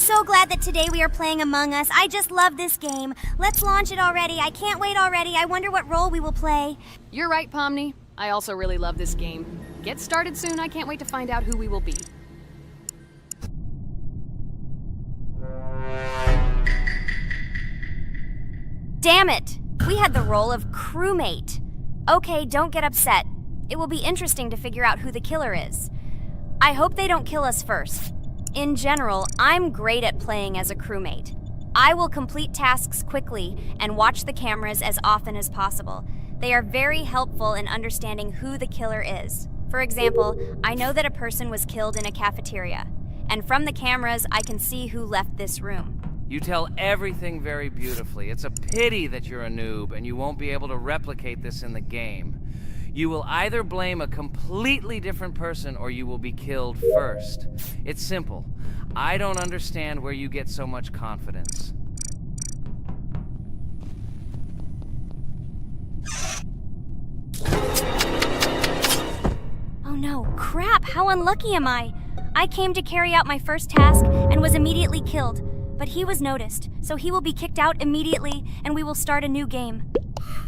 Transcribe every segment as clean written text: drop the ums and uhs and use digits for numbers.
so glad that today we are playing Among Us. I just love this game. Let's launch it already. I can't wait already. I wonder what role we will play. You're right, Pomni. I also really love this game. Get started soon. I can't wait to find out who we will be. Damn it! We had the role of crewmate. Okay, don't get upset. It will be interesting to figure out who the killer is. I hope they don't kill us first. In general, I'm great at playing as a crewmate. I will complete tasks quickly and watch the cameras as often as possible. They are very helpful in understanding who the killer is. For example, I know that a person was killed in a cafeteria, and from the cameras, I can see who left this room. You tell everything very beautifully. It's a pity that you're a noob and you won't be able to replicate this in the game. You will either blame a completely different person or you will be killed first. It's simple. I don't understand where you get so much confidence. Oh no, crap, how unlucky am I? I came to carry out my first task and was immediately killed. But he was noticed, so he will be kicked out immediately, and we will start a new game.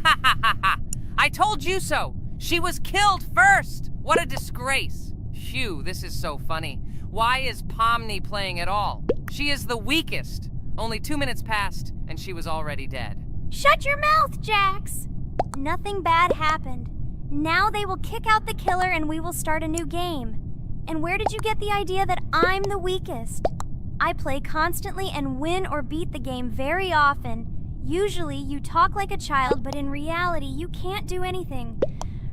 Ha ha ha ha! I told you so! She was killed first! What a disgrace! Phew, this is so funny. Why is Pomni playing at all? She is the weakest. Only 2 minutes passed, and she was already dead. Shut your mouth, Jax! Nothing bad happened. Now they will kick out the killer, and we will start a new game. And where did you get the idea that I'm the weakest? I play constantly and win or beat the game very often. Usually, you talk like a child, but in reality, you can't do anything.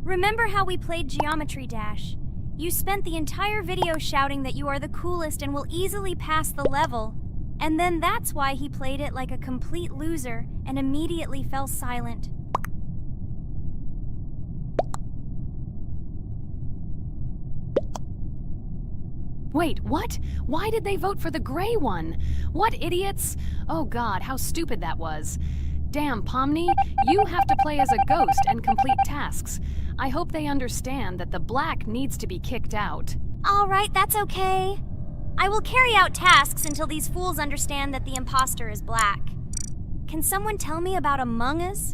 Remember how we played Geometry Dash? You spent the entire video shouting that you are the coolest and will easily pass the level. And then that's why he played it like a complete loser and immediately fell silent. Wait, what? Why did they vote for the gray one? What idiots? Oh god, how stupid that was. Damn, Pomni, you have to play as a ghost and complete tasks. I hope they understand that the black needs to be kicked out. All right, that's okay. I will carry out tasks until these fools understand that the imposter is black. Can someone tell me about Among Us?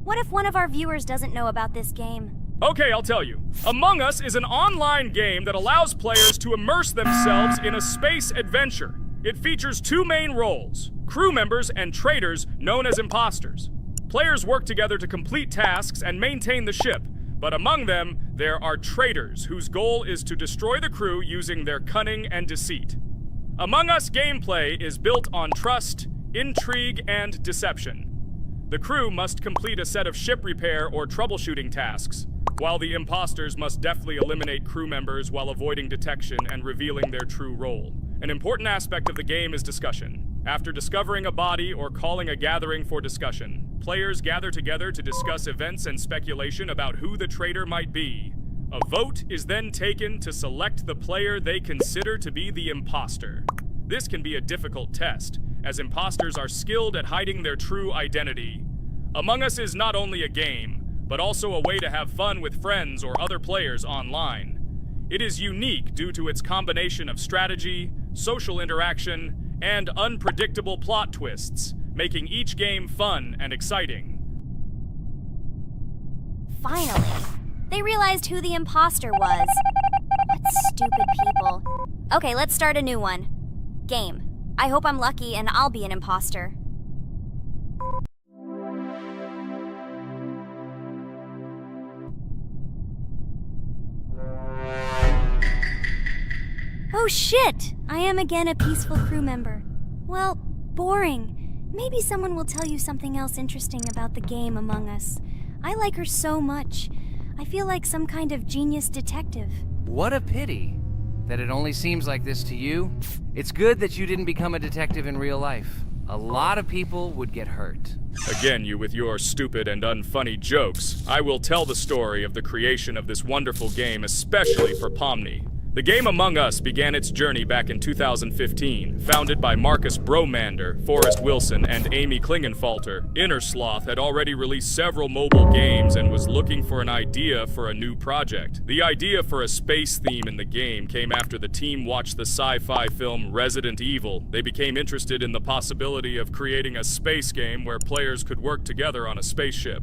What if one of our viewers doesn't know about this game? Okay, I'll tell you. Among Us is an online game that allows players to immerse themselves in a space adventure. It features 2 main roles, crew members and traitors known as imposters. Players work together to complete tasks and maintain the ship, but among them, there are traitors whose goal is to destroy the crew using their cunning and deceit. Among Us gameplay is built on trust, intrigue, and deception. The crew must complete a set of ship repair or troubleshooting tasks, while the imposters must deftly eliminate crew members while avoiding detection and revealing their true role. An important aspect of the game is discussion. After discovering a body or calling a gathering for discussion, players gather together to discuss events and speculation about who the traitor might be. A vote is then taken to select the player they consider to be the imposter. This can be a difficult test, as imposters are skilled at hiding their true identity. Among Us is not only a game, but also a way to have fun with friends or other players online. It is unique due to its combination of strategy, social interaction, and unpredictable plot twists, making each game fun and exciting. Finally, they realized who the imposter was. What stupid people. Okay, let's start a new one. Game. I hope I'm lucky and I'll be an imposter. Oh shit! I am again a peaceful crew member. Well, boring. Maybe someone will tell you something else interesting about the game Among Us. I like her so much. I feel like some kind of genius detective. What a pity that it only seems like this to you. It's good that you didn't become a detective in real life. A lot of people would get hurt. Again, you with your stupid and unfunny jokes. I will tell the story of the creation of this wonderful game, especially for Pomni. The game Among Us began its journey back in 2015. Founded by Marcus Bromander, Forrest Wilson, and Amy Klingenfalter, Innersloth had already released several mobile games and was looking for an idea for a new project. The idea for a space theme in the game came after the team watched the sci-fi film Resident Evil. They became interested in the possibility of creating a space game where players could work together on a spaceship.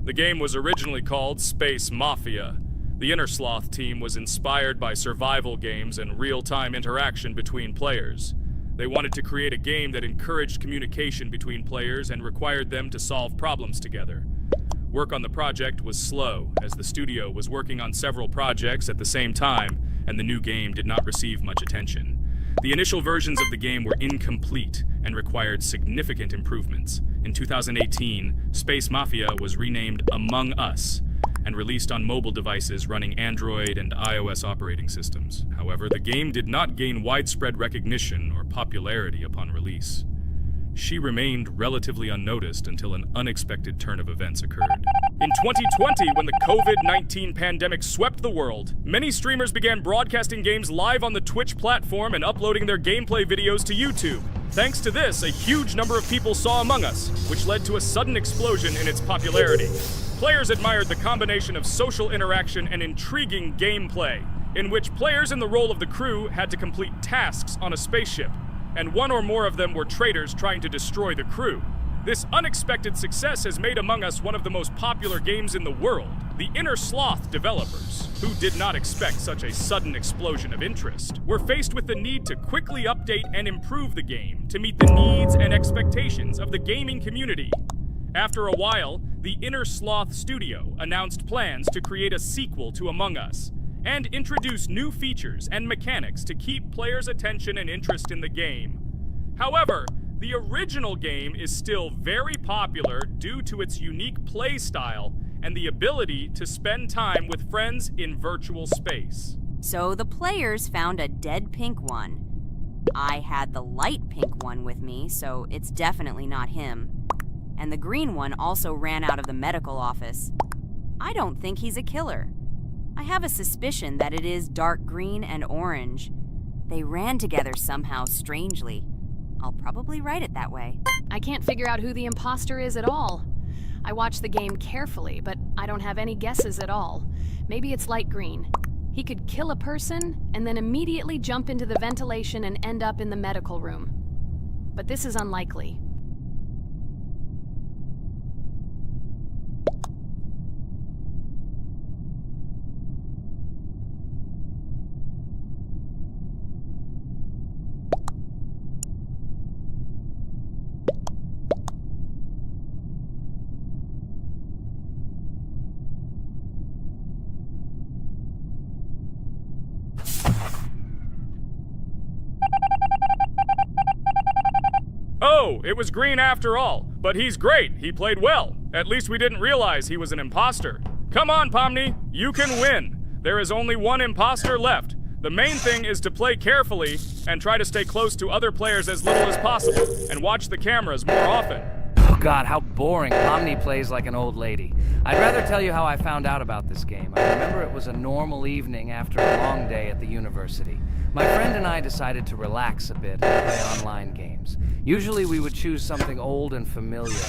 The game was originally called Space Mafia. The Innersloth team was inspired by survival games and real-time interaction between players. They wanted to create a game that encouraged communication between players and required them to solve problems together. Work on the project was slow, as the studio was working on several projects at the same time, and the new game did not receive much attention. The initial versions of the game were incomplete and required significant improvements. In 2018, Space Mafia was renamed Among Us and released on mobile devices running Android and iOS operating systems. However, the game did not gain widespread recognition or popularity upon release. She remained relatively unnoticed until an unexpected turn of events occurred. In 2020, when the COVID-19 pandemic swept the world, many streamers began broadcasting games live on the Twitch platform and uploading their gameplay videos to YouTube. Thanks to this, a huge number of people saw Among Us, which led to a sudden explosion in its popularity. Players admired the combination of social interaction and intriguing gameplay, in which players in the role of the crew had to complete tasks on a spaceship, and one or more of them were traitors trying to destroy the crew. This unexpected success has made Among Us one of the most popular games in the world. The Innersloth developers, who did not expect such a sudden explosion of interest, were faced with the need to quickly update and improve the game to meet the needs and expectations of the gaming community. After a while, the Innersloth studio announced plans to create a sequel to Among Us and introduce new features and mechanics to keep players' attention and interest in the game. However, the original game is still very popular due to its unique play style and the ability to spend time with friends in virtual space. So the players found a dead pink one. I had the light pink one with me, so it's definitely not him. And the green one also ran out of the medical office. I don't think he's a killer. I have a suspicion that it is dark green and orange. They ran together somehow strangely. I'll probably write it that way. I can't figure out who the imposter is at all. I watched the game carefully, but I don't have any guesses at all. Maybe it's light green. He could kill a person and then immediately jump into the ventilation and end up in the medical room. But this is unlikely. Oh, it was green after all. But he's great. He played well. At least we didn't realize he was an imposter. Come on, Pomni. You can win. There is only one imposter left. The main thing is to play carefully and try to stay close to other players as little as possible and watch the cameras more often. Oh God, how boring. Pomni plays like an old lady. I'd rather tell you how I found out about this game. I remember it was a normal evening after a long day at the university. My friend and I decided to relax a bit and play online games. Usually we would choose something old and familiar,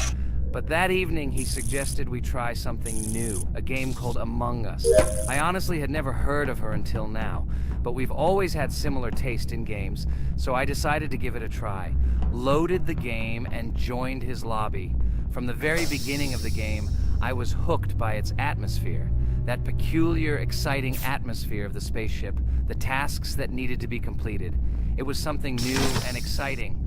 but that evening he suggested we try something new, a game called Among Us. I honestly had never heard of her until now, but we've always had similar taste in games, so I decided to give it a try. Loaded the game and joined his lobby. From the very beginning of the game, I was hooked by its atmosphere. That peculiar, exciting atmosphere of the spaceship, the tasks that needed to be completed. It was something new and exciting.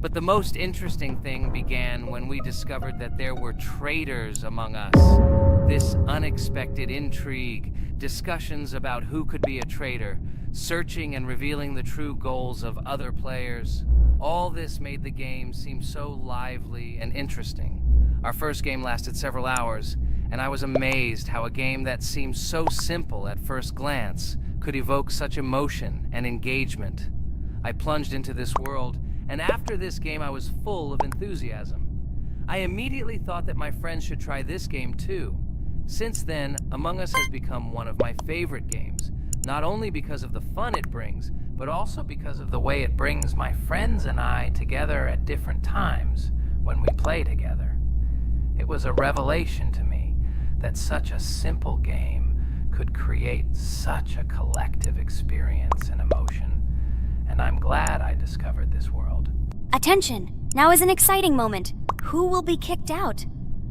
But the most interesting thing began when we discovered that there were traitors among us. This unexpected intrigue, discussions about who could be a traitor, searching and revealing the true goals of other players. All this made the game seem so lively and interesting. Our first game lasted several hours, and I was amazed how a game that seemed so simple at first glance could evoke such emotion and engagement. I plunged into this world, and after this game I was full of enthusiasm. I immediately thought that my friends should try this game too. Since then, Among Us has become one of my favorite games, Not only because of the fun it brings, but also because of the way it brings my friends and I together at different times when we play together. It was a revelation to me that such a simple game could create such a collective experience and emotion, and I'm glad I discovered this world. Attention! Now is an exciting moment. Who will be kicked out?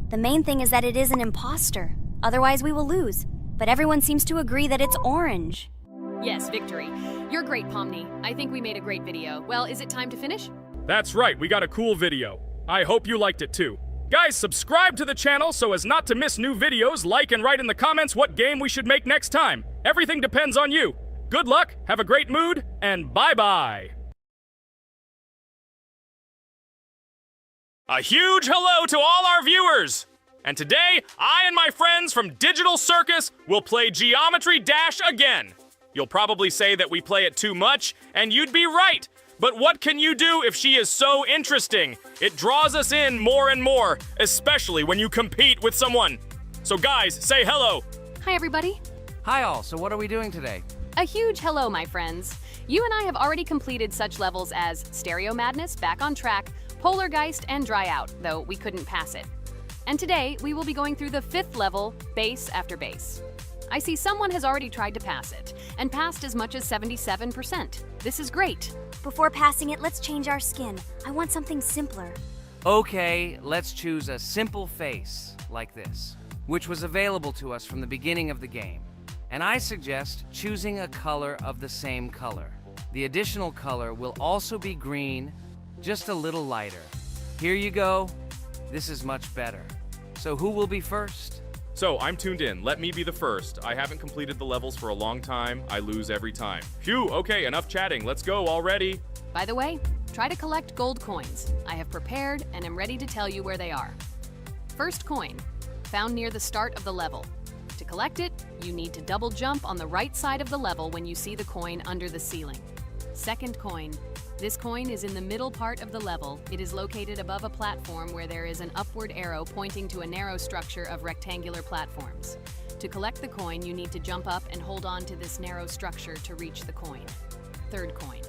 The main thing is that it is an imposter. Otherwise, we will lose. But everyone seems to agree that it's orange. Yes, victory. You're great, Pomni. I think we made a great video. Well, is it time to finish? That's right, we got a cool video. I hope you liked it too. Guys, subscribe to the channel so as not to miss new videos, like and write in the comments what game we should make next time. Everything depends on you. Good luck, have a great mood, and bye-bye. A huge hello to all our viewers! And today, I and my friends from Digital Circus will play Geometry Dash again. You'll probably say that we play it too much, and you'd be right. But what can you do if she is so interesting? It draws us in more and more, especially when you compete with someone. So guys, say hello. Hi, everybody. Hi all, so what are we doing today? A huge hello, my friends. You and I have already completed such levels as Stereo Madness, Back on Track, Polargeist, and Dry Out, though we couldn't pass it. And today, we will be going through the 5th level, Base After Base. I see someone has already tried to pass it, and passed as much as 77%. This is great. Before passing it, let's change our skin. I want something simpler. Okay, let's choose a simple face, like this, which was available to us from the beginning of the game. And I suggest choosing a color of the same color. The additional color will also be green, just a little lighter. Here you go. This is much better. So who will be first? So, I'm tuned in. Let me be the first. I haven't completed the levels for a long time. I lose every time. Phew, okay, enough chatting. Let's go already. By the way, try to collect gold coins. I have prepared and am ready to tell you where they are. First coin, found near the start of the level. To collect it, you need to double jump on the right side of the level when you see the coin under the ceiling. Second coin. This coin is in the middle part of the level. It is located above a platform where there is an upward arrow pointing to a narrow structure of rectangular platforms. To collect the coin, you need to jump up and hold on to this narrow structure to reach the coin. Third coin.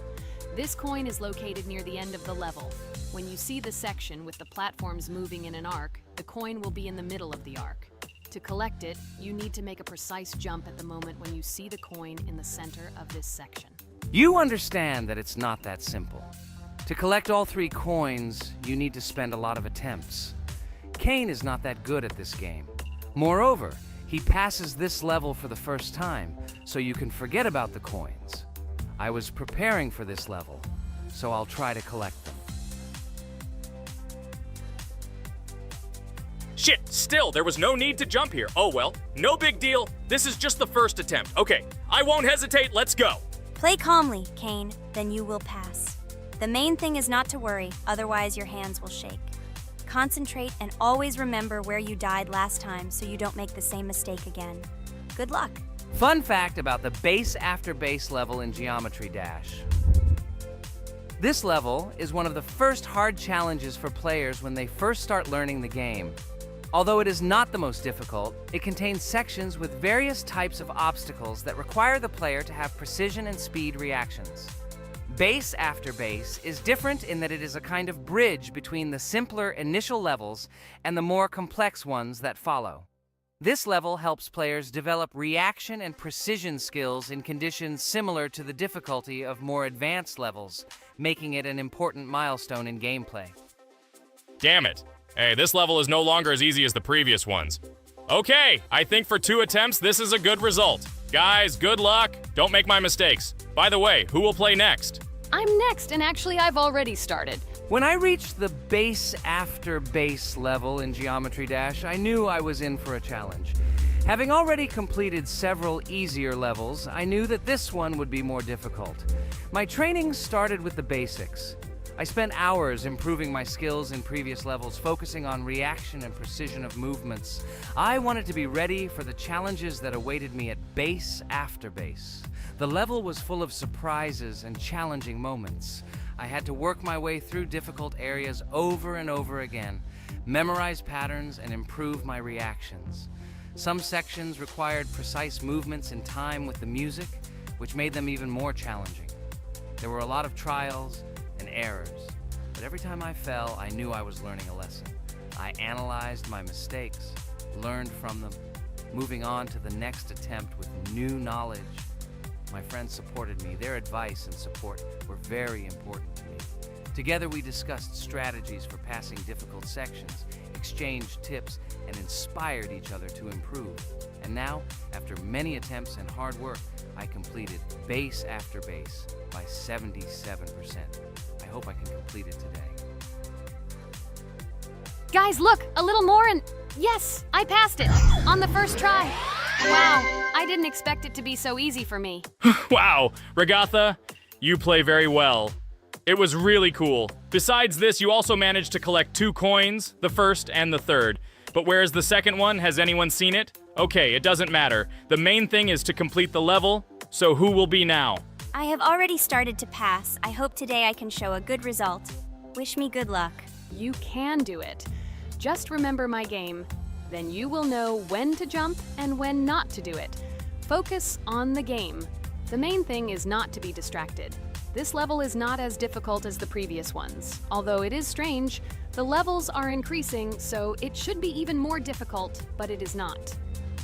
This coin is located near the end of the level. When you see the section with the platforms moving in an arc, the coin will be in the middle of the arc. To collect it, you need to make a precise jump at the moment when you see the coin in the center of this section. You understand that it's not that simple. To collect all 3 coins, you need to spend a lot of attempts. Kane is not that good at this game. Moreover, he passes this level for the first time, so you can forget about the coins. I was preparing for this level, so I'll try to collect them. Shit, still, there was no need to jump here. Oh well, no big deal. This is just the first attempt. Okay, I won't hesitate, let's go. Play calmly, Kane, then you will pass. The main thing is not to worry, otherwise your hands will shake. Concentrate and always remember where you died last time so you don't make the same mistake again. Good luck. Fun fact about the Base After Base level in Geometry Dash. This level is one of the first hard challenges for players when they first start learning the game. Although it is not the most difficult, it contains sections with various types of obstacles that require the player to have precision and speed reactions. Base After Base is different in that it is a kind of bridge between the simpler initial levels and the more complex ones that follow. This level helps players develop reaction and precision skills in conditions similar to the difficulty of more advanced levels, making it an important milestone in gameplay. Damn it. Hey, this level is no longer as easy as the previous ones. Okay, I think for 2 attempts, this is a good result. Guys, good luck. Don't make my mistakes. By the way, who will play next? I'm next, and actually I've already started. When I reached the Base After Base level in Geometry Dash, I knew I was in for a challenge. Having already completed several easier levels, I knew that this one would be more difficult. My training started with the basics. I spent hours improving my skills in previous levels, focusing on reaction and precision of movements. I wanted to be ready for the challenges that awaited me at Base After Base. The level was full of surprises and challenging moments. I had to work my way through difficult areas over and over again, memorize patterns, and improve my reactions. Some sections required precise movements in time with the music, which made them even more challenging. There were a lot of trials and errors, but every time I fell, I knew I was learning a lesson. I analyzed my mistakes, learned from them, moving on to the next attempt with new knowledge. My friends supported me. Their advice and support were very important to me. Together we discussed strategies for passing difficult sections, exchanged tips, and inspired each other to improve. And now, after many attempts and hard work, I completed base after base by 77%. I hope I can complete it today. Guys, look, a little more and yes, I passed it on the first try. Wow, I didn't expect it to be so easy for me. Wow, Regatha, you play very well. It was really cool. Besides this, you also managed to collect 2 coins, the first and the third. But where's the second one? Has anyone seen it? Okay, it doesn't matter. The main thing is to complete the level, so who will be now? I have already started to pass. I hope today I can show a good result. Wish me good luck. You can do it. Just remember my game. Then you will know when to jump and when not to do it. Focus on the game. The main thing is not to be distracted. This level is not as difficult as the previous ones. Although it is strange, the levels are increasing, so it should be even more difficult, but it is not.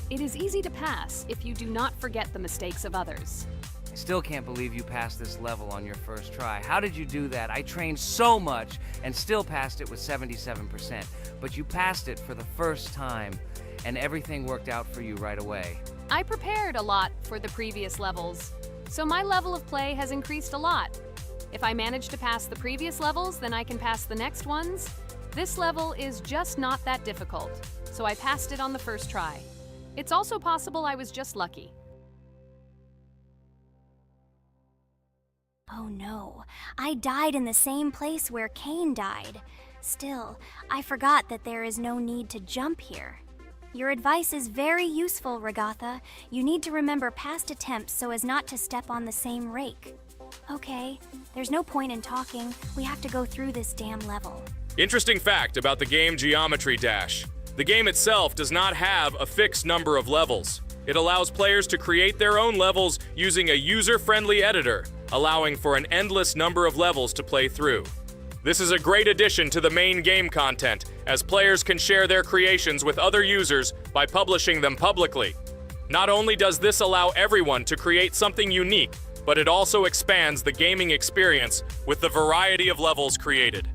It is easy to pass if you do not forget the mistakes of others. I still can't believe you passed this level on your first try. How did you do that? I trained so much and still passed it with 77%. But you passed it for the first time, and everything worked out for you right away. I prepared a lot for the previous levels, so my level of play has increased a lot. If I manage to pass the previous levels, then I can pass the next ones. This level is just not that difficult, so I passed it on the first try. It's also possible I was just lucky. Oh no, I died in the same place where Cain died. Still, I forgot that there is no need to jump here. Your advice is very useful, Regatha. You need to remember past attempts so as not to step on the same rake. Okay, there's no point in talking. We have to go through this damn level. Interesting fact about the game Geometry Dash. The game itself does not have a fixed number of levels. It allows players to create their own levels using a user-friendly editor, allowing for an endless number of levels to play through. This is a great addition to the main game content, as players can share their creations with other users by publishing them publicly. Not only does this allow everyone to create something unique, but it also expands the gaming experience with the variety of levels created.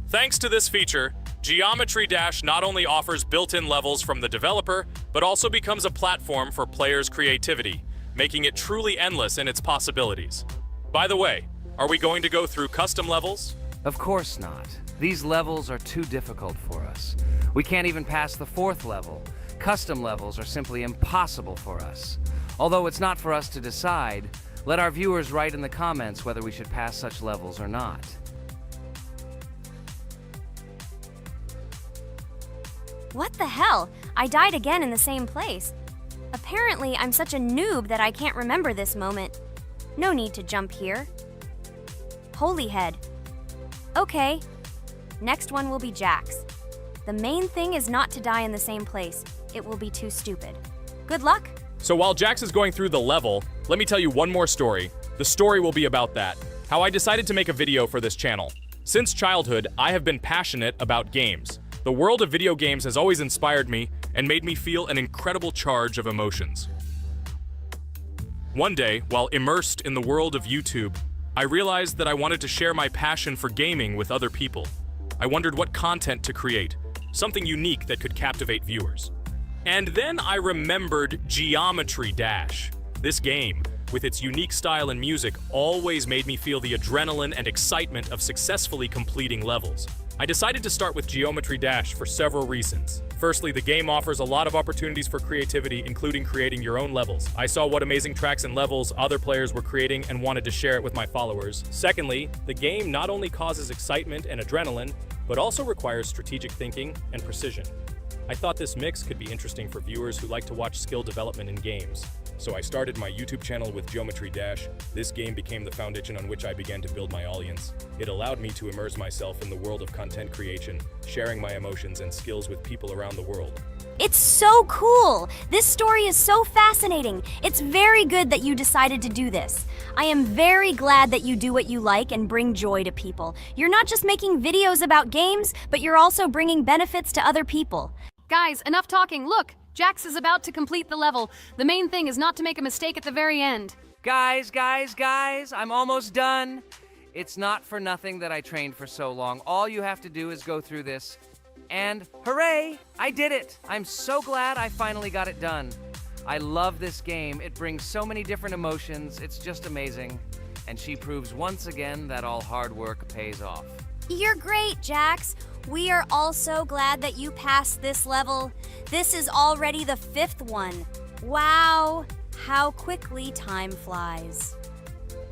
Thanks to this feature, Geometry Dash not only offers built-in levels from the developer, but also becomes a platform for players' creativity, making it truly endless in its possibilities. By the way, are we going to go through custom levels? Of course not. These levels are too difficult for us. We can't even pass the 4th level. Custom levels are simply impossible for us. Although it's not for us to decide, let our viewers write in the comments whether we should pass such levels or not. What the hell? I died again in the same place. Apparently, I'm such a noob that I can't remember this moment. No need to jump here. Holy head. Okay. Next one will be Jax. The main thing is not to die in the same place. It will be too stupid. Good luck. So while Jax is going through the level, let me tell you one more story. The story will be about that. How I decided to make a video for this channel. Since childhood, I have been passionate about games. The world of video games has always inspired me and made me feel an incredible charge of emotions. One day, while immersed in the world of YouTube, I realized that I wanted to share my passion for gaming with other people. I wondered what content to create, something unique that could captivate viewers. And then I remembered Geometry Dash. This game, with its unique style and music, always made me feel the adrenaline and excitement of successfully completing levels. I decided to start with Geometry Dash for several reasons. Firstly, the game offers a lot of opportunities for creativity, including creating your own levels. I saw what amazing tracks and levels other players were creating and wanted to share it with my followers. Secondly, the game not only causes excitement and adrenaline, but also requires strategic thinking and precision. I thought this mix could be interesting for viewers who like to watch skill development in games. So I started my YouTube channel with Geometry Dash. This game became the foundation on which I began to build my audience. It allowed me to immerse myself in the world of content creation, sharing my emotions and skills with people around the world. It's so cool! This story is so fascinating. It's very good that you decided to do this. I am very glad that you do what you like and bring joy to people. You're not just making videos about games, but you're also bringing benefits to other people. Guys, enough talking. Look, Jax is about to complete the level. The main thing is not to make a mistake at the very end. Guys, I'm almost done. It's not for nothing that I trained for so long. All you have to do is go through this. And hooray, I did it! I'm so glad I finally got it done. I love this game. It brings so many different emotions. It's just amazing. And she proves once again that all hard work pays off. You're great, Jax. We are all so glad that you passed this level. This is already the 5th one. Wow, how quickly time flies.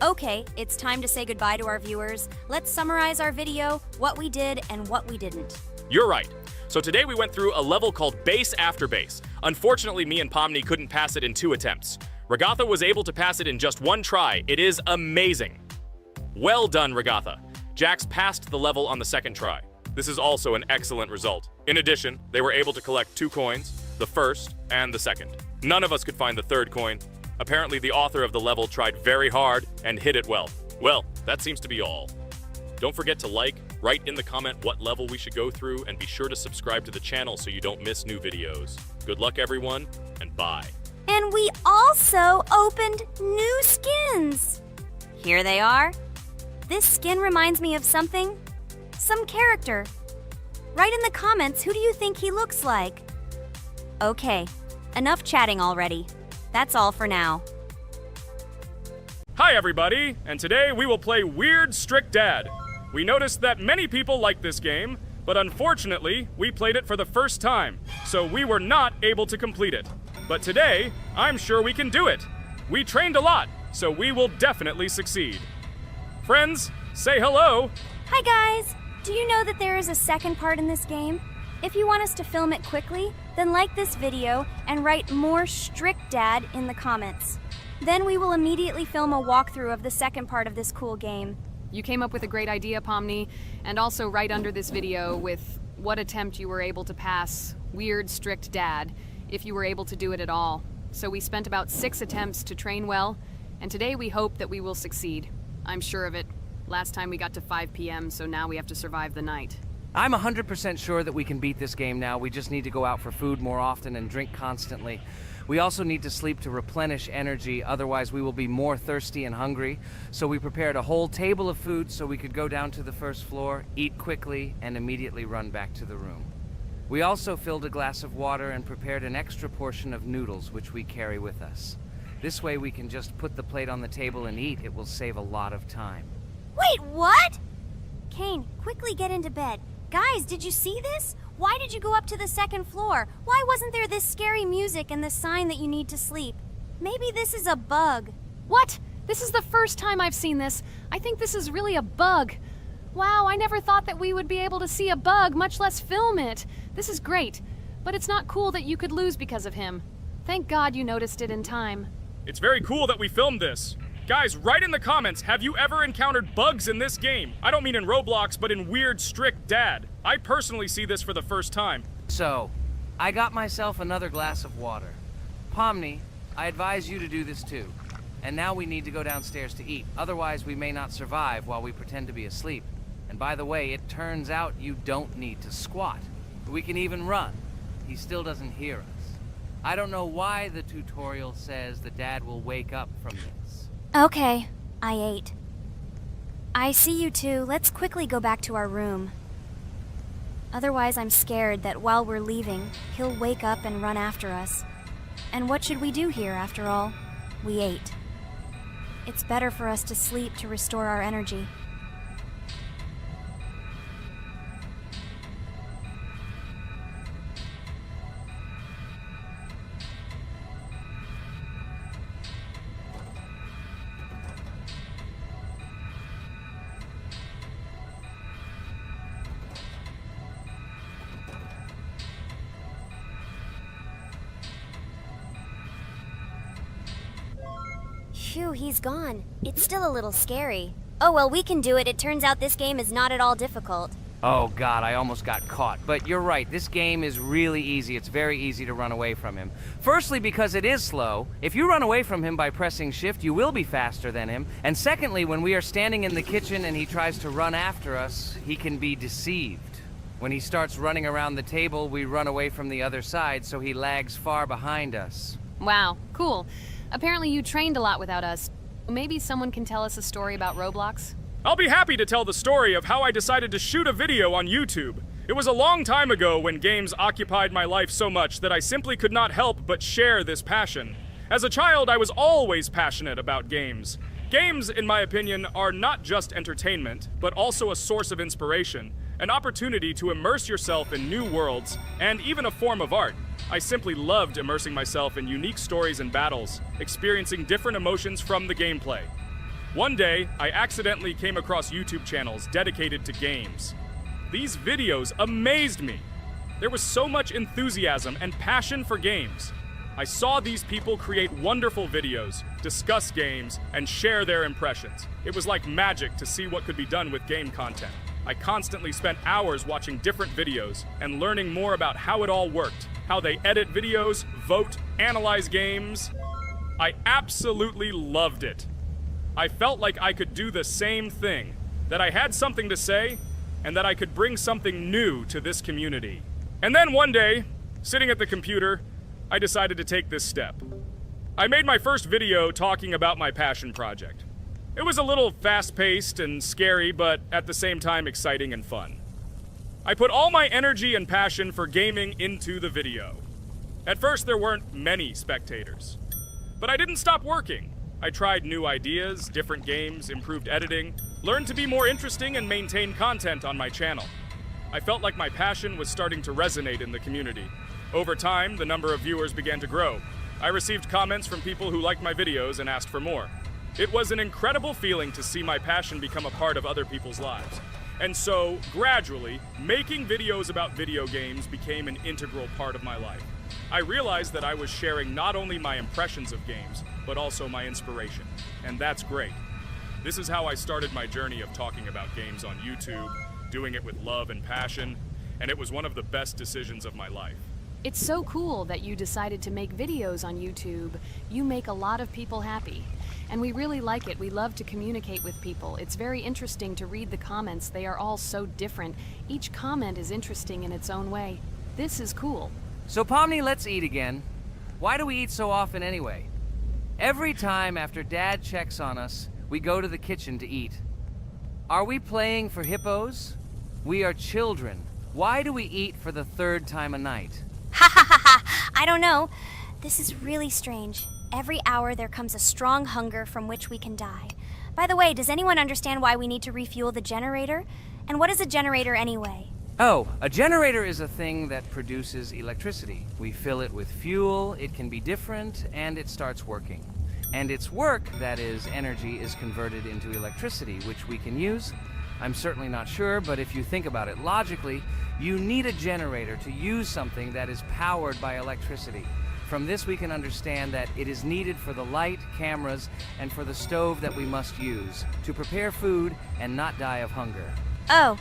Okay, it's time to say goodbye to our viewers. Let's summarize our video, what we did and what we didn't. You're right. So today we went through a level called Base After Base. Unfortunately, me and Pomni couldn't pass it in 2 attempts. Regatha was able to pass it in just 1 try. It is amazing. Well done, Regatha. Jax passed the level on the 2nd try. This is also an excellent result. In addition, they were able to collect 2 coins, the 1st and the 2nd. None of us could find the 3rd coin. Apparently, the author of the level tried very hard and hit it well. Well, that seems to be all. Don't forget to like, write in the comment what level we should go through, and be sure to subscribe to the channel so you don't miss new videos. Good luck, everyone, and bye. And we also opened new skins. Here they are. This skin reminds me of something. Some character. Write in the comments, who do you think he looks like? Okay, enough chatting already. That's all for now. Hi everybody, and today we will play Weird Strict Dad. We noticed that many people like this game, but unfortunately, we played it for the first time, so we were not able to complete it. But today, I'm sure we can do it. We trained a lot, so we will definitely succeed. Friends, say hello. Hi guys! Do you know that there is a second part in this game? If you want us to film it quickly, then like this video and write more Strict Dad in the comments. Then we will immediately film a walkthrough of the second part of this cool game. You came up with a great idea, Pomni, and also right under this video with what attempt you were able to pass Weird Strict Dad, if you were able to do it at all. So we spent about 6 attempts to train well, and today we hope that we will succeed. I'm sure of it. Last time we got to 5 p.m., so now we have to survive the night. I'm 100% sure that we can beat this game now. We just need to go out for food more often and drink constantly. We also need to sleep to replenish energy, otherwise we will be more thirsty and hungry. So we prepared a whole table of food so we could go down to the 1st floor, eat quickly, and immediately run back to the room. We also filled a glass of water and prepared an extra portion of noodles, which we carry with us. This way we can just put the plate on the table and eat. It will save a lot of time. Wait, what? Kane, quickly get into bed. Guys, did you see this? Why did you go up to the 2nd floor? Why wasn't there this scary music and the sign that you need to sleep? Maybe this is a bug. What? This is the first time I've seen this. I think this is really a bug. Wow, I never thought that we would be able to see a bug, much less film it. This is great, but it's not cool that you could lose because of him. Thank God you noticed it in time. It's very cool that we filmed this. Guys, write in the comments, have you ever encountered bugs in this game? I don't mean in Roblox, but in Weird Strict Dad. I personally see this for the first time. So, I got myself another glass of water. Pomni, I advise you to do this too. And now we need to go downstairs to eat. Otherwise, we may not survive while we pretend to be asleep. And by the way, it turns out you don't need to squat. We can even run. He still doesn't hear us. I don't know why the tutorial says the dad will wake up from this. Okay, I ate. I see you two. Let's quickly go back to our room. Otherwise, I'm scared that while we're leaving, he'll wake up and run after us. And what should we do here, after all? We ate. It's better for us to sleep to restore our energy. Phew, he's gone. It's still a little scary. Oh well, we can do it. It turns out this game is not at all difficult. Oh god, I almost got caught. But you're right, this game is really easy. It's very easy to run away from him. Firstly, because it is slow. If you run away from him by pressing shift, you will be faster than him. And secondly, when we are standing in the kitchen and he tries to run after us, he can be deceived. When he starts running around the table, we run away from the other side, so he lags far behind us. Wow, cool. Apparently you trained a lot without us. Maybe someone can tell us a story about Roblox? I'll be happy to tell the story of how I decided to shoot a video on YouTube. It was a long time ago when games occupied my life so much that I simply could not help but share this passion. As a child, I was always passionate about games. Games, in my opinion, are not just entertainment, but also a source of inspiration, an opportunity to immerse yourself in new worlds, and even a form of art. I simply loved immersing myself in unique stories and battles, experiencing different emotions from the gameplay. One day, I accidentally came across YouTube channels dedicated to games. These videos amazed me. There was so much enthusiasm and passion for games. I saw these people create wonderful videos, discuss games, and share their impressions. It was like magic to see what could be done with game content. I constantly spent hours watching different videos and learning more about how it all worked, how they edit videos, vote, analyze games. I absolutely loved it. I felt like I could do the same thing, that I had something to say, and that I could bring something new to this community. And then one day, sitting at the computer, I decided to take this step. I made my first video talking about my passion project. It was a little fast-paced and scary, but at the same time exciting and fun. I put all my energy and passion for gaming into the video. At first, there weren't many spectators. But I didn't stop working. I tried new ideas, different games, improved editing, learned to be more interesting, and maintain content on my channel. I felt like my passion was starting to resonate in the community. Over time, the number of viewers began to grow. I received comments from people who liked my videos and asked for more. It was an incredible feeling to see my passion become a part of other people's lives. And so, gradually, making videos about video games became an integral part of my life. I realized that I was sharing not only my impressions of games, but also my inspiration. And that's great. This is how I started my journey of talking about games on YouTube, doing it with love and passion, and it was one of the best decisions of my life. It's so cool that you decided to make videos on YouTube. You make a lot of people happy. And we really like it. We love to communicate with people. It's very interesting to read the comments. They are all so different. Each comment is interesting in its own way. This is cool. So Pomni, let's eat again. Why do we eat so often anyway? Every time after Dad checks on us, we go to the kitchen to eat. Are we playing for hippos? We are children. Why do we eat for the third time a night? Ha ha ha ha! I don't know. This is really strange. Every hour there comes a strong hunger from which we can die. By the way, does anyone understand why we need to refuel the generator? And what is a generator anyway? Oh, a generator is a thing that produces electricity. We fill it with fuel, it can be different, and it starts working. And its work, that is, energy, is converted into electricity, which we can use. I'm certainly not sure, but if you think about it logically, you need a generator to use something that is powered by electricity. From this we can understand that it is needed for the light, cameras, and for the stove that we must use, to prepare food and not die of hunger. Oh,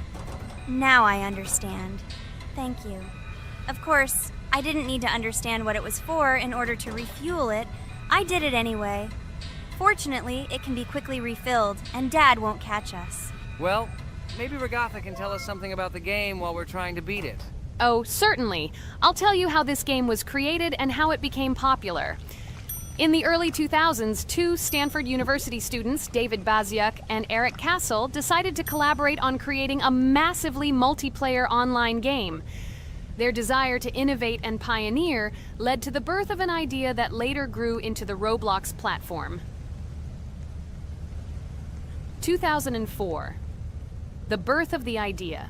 now I understand. Thank you. Of course, I didn't need to understand what it was for in order to refuel it. I did it anyway. Fortunately, it can be quickly refilled, and Dad won't catch us. Well, maybe Regatha can tell us something about the game while we're trying to beat it. Oh, certainly. I'll tell you how this game was created and how it became popular. In the early 2000s, two Stanford University students, David Baziuk and Eric Castle, decided to collaborate on creating a massively multiplayer online game. Their desire to innovate and pioneer led to the birth of an idea that later grew into the Roblox platform. 2004. The birth of the idea.